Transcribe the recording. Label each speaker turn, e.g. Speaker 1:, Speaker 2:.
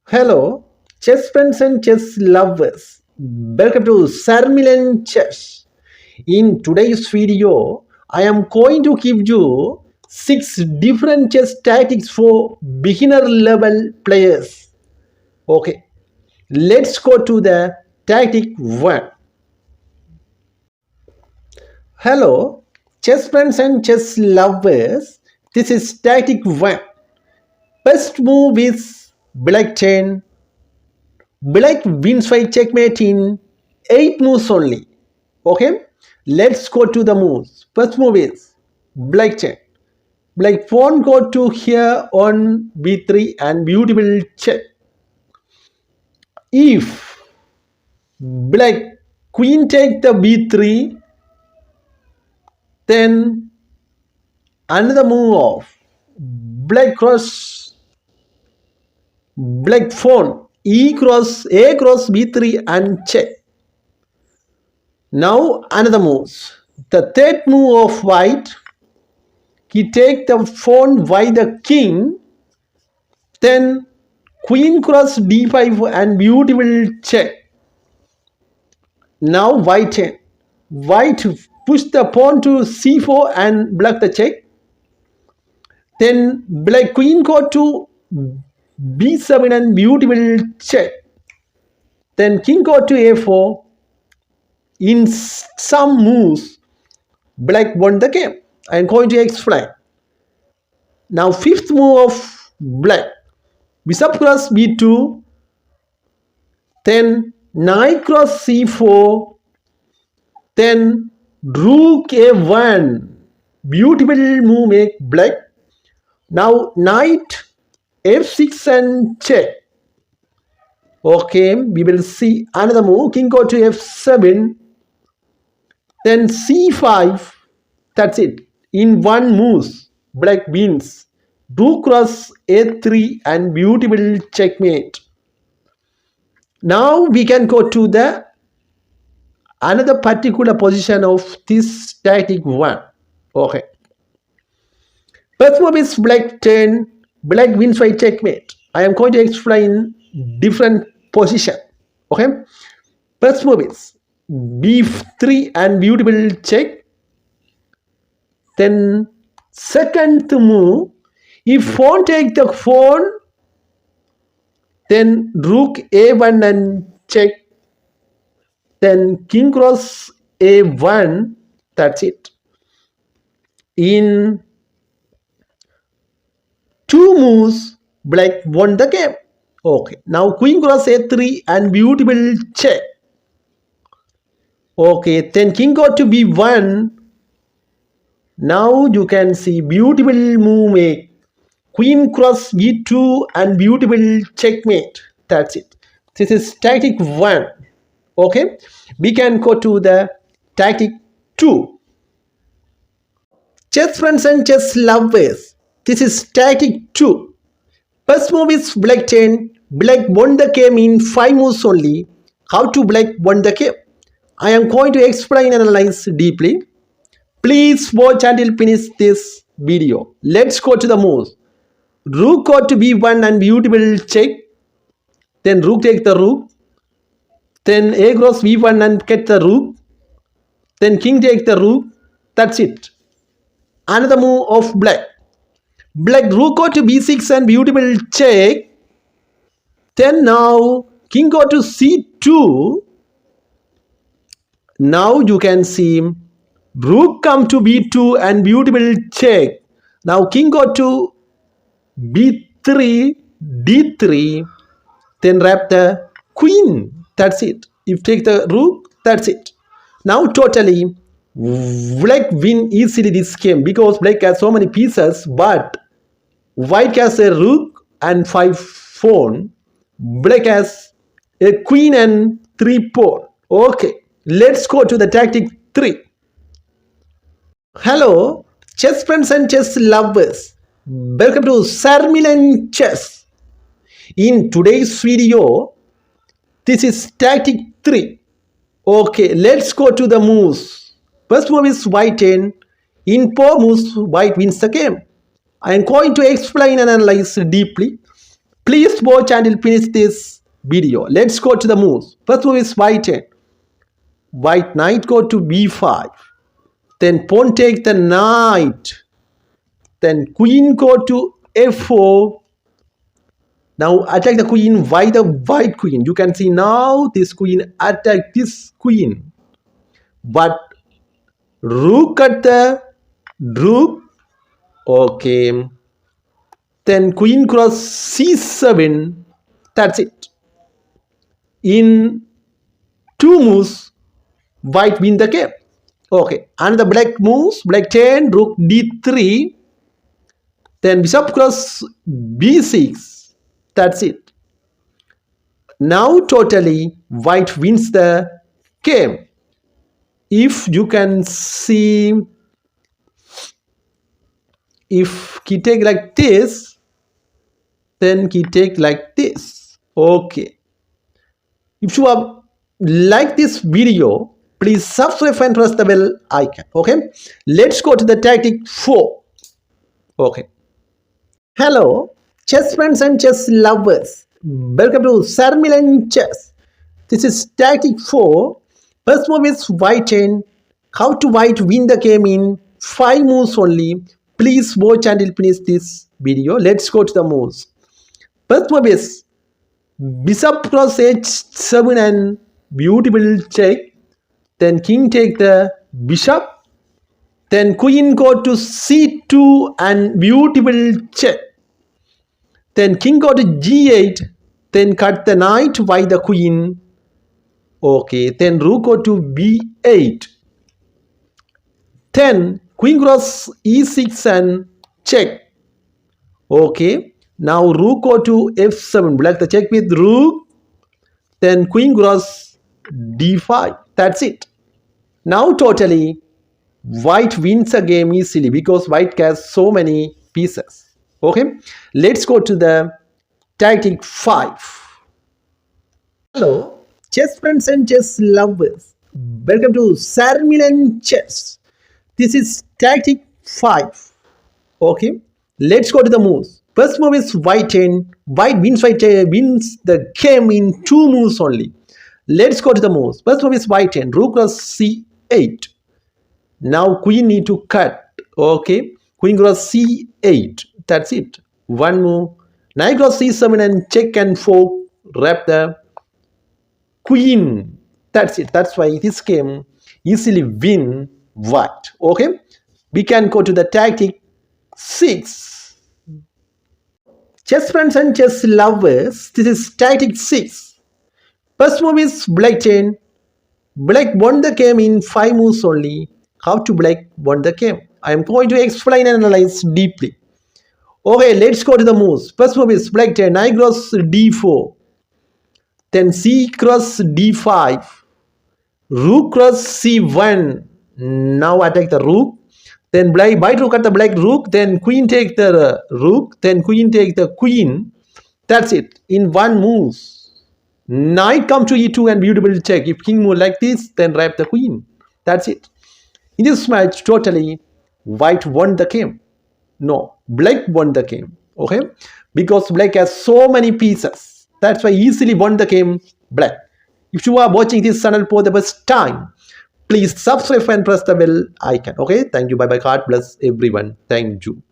Speaker 1: Hello, chess friends and chess lovers. Welcome to Sarmilan Chess. In today's video, I am going to give you 6 different chess tactics for beginner level players. Okay, let's go to the tactic 1. Hello, chess friends and chess lovers. This is tactic 1. First move is black 10. Black wins by checkmate in 8 moves only. Okay, let's go to the moves. First move is black check. Black pawn go to here on b3 and beautiful check. If black queen take the b3, then another move of black cross black pawn e cross a cross b3 and check. Now another move. The third move of white, he take the pawn by the king, then queen cross d5 and beautiful check. Now white push the pawn to c4 and block the check. Then black queen go to b7 and beautiful check. Then king go to a4. In some moves, black won the game. I am going to explain. Now fifth move of black, bishop cross b2, then knight cross c4, then rook a1. Beautiful move make black. Now knight f6 and check. Okay, we will see another move. King go to f7, then c5. That's it. In one move, black wins. Rook cross a3 and beautiful checkmate. Now we can go to the another particular position of this tactic 1. Okay. First move is black 10. Black wins by checkmate. I am going to explain different position. Okay. First move is b3 and beautiful check. Then second move, if pawn take the pawn, then rook a1 and check. Then king cross a1. That's it. In 2 moves, black won the game. Okay. Now queen cross a3 and beautiful check. Okay. Then king go to b1. Now you can see beautiful move make queen cross b2 and beautiful checkmate. That's it. This is tactic 1. Okay, we can go to the tactic 2. Chess friends and chess lovers, this is tactic 2. First move is black 10. Black won the game in 5 moves only. How to black won the game? I am going to explain and analyze deeply. Please watch until finish this video. Let's go to the moves. Rook go to b1 and beautiful check. Then rook take the rook. Then a cross b1 and get the rook. Then king take the rook. That's it. Another move of black. Black rook go to b6 and beautiful check. Then now king go to c2. Now you can see rook come to b2 and beautiful check. Now king go to b3, d3. Then wrap the queen. That's it. If take the rook, that's it. Now totally black win easily this game because black has so many pieces, but white has a rook and 5 pawn. Black has a queen and 3 pawn. Okay, let's go to the tactic 3. Hello, chess friends and chess lovers. Welcome to Sarmilan Chess. In today's video, this is tactic 3. Okay, let's go to the moves. First move is white 10. In 4 moves, white wins the game. I am going to explain and analyze deeply. Please watch until finish this video. Let's go to the moves. First move is white end. White knight go to b5. Then pawn take the knight. Then queen go to f4. Now attack the queen. Why the white queen? You can see now this queen attack this queen. But rook at the rook. Okay. Then queen cross c7. That's it. In two moves, white win the game. Okay. And the black moves. Black 10, rook d3. Then bishop cross b6. That's it. Now totally white wins the game. If you can see, if he take like this, then he take like this. Okay. If you have liked this video, please subscribe and press the bell icon. Okay. Let's go to the tactic 4. Okay. Hello, chess friends and chess lovers. Welcome to Sarmilan Chess. This is tactic 4. First move is white end. How to white win the game in 5 moves only. Please watch until finish this video. Let's go to the moves. First move is bishop cross h7 and beautiful check. Then king take the bishop. Then queen go to c2 and beautiful check. Then king go to g8. Then cut the knight by the queen. Okay. Then rook go to b8. Then queen cross e6 and check. Okay. Now rook go to f7. Black the check with rook. Then queen cross d5. That's it. Now totally white wins a game easily because white has so many pieces. Okay. Let's go to the tactic 5. Hello, chess friends and chess lovers. Welcome to Sarmilan Chess. This is tactic 5. Okay. Let's go to the moves. First move is white end. White wins the game in 2 moves only. Let's go to the moves. First move is white end. Rook cross c8. Now queen need to cut. Okay. Queen cross c8. That's it. One move. Knight cross c7 and check and fork. Wrap the queen. That's it. That's why this game easily win white. Okay. We can go to the tactic 6. Chess friends and chess lovers. This is tactic 6. First move is black 10. Black won the game in 5 moves only. How to black won the game? I am going to explain and analyze deeply. Okay, let's go to the moves. First move is black 10. Knight cross d4. Then c cross d5. Rook cross c1. Now attack the rook. Then white rook at the black rook. Then queen take the rook. Then queen take the queen. That's it. In 1 move. Knight come to e2 and beautiful check. If king move like this, then wrap the queen. That's it. In this match, totally white won the game. No, black won the game. Okay, because black has so many pieces. That's why easily won the game black. If you are watching this channel for the first time, please subscribe and press the bell icon. Okay, thank you. Bye bye. God bless everyone. Thank you.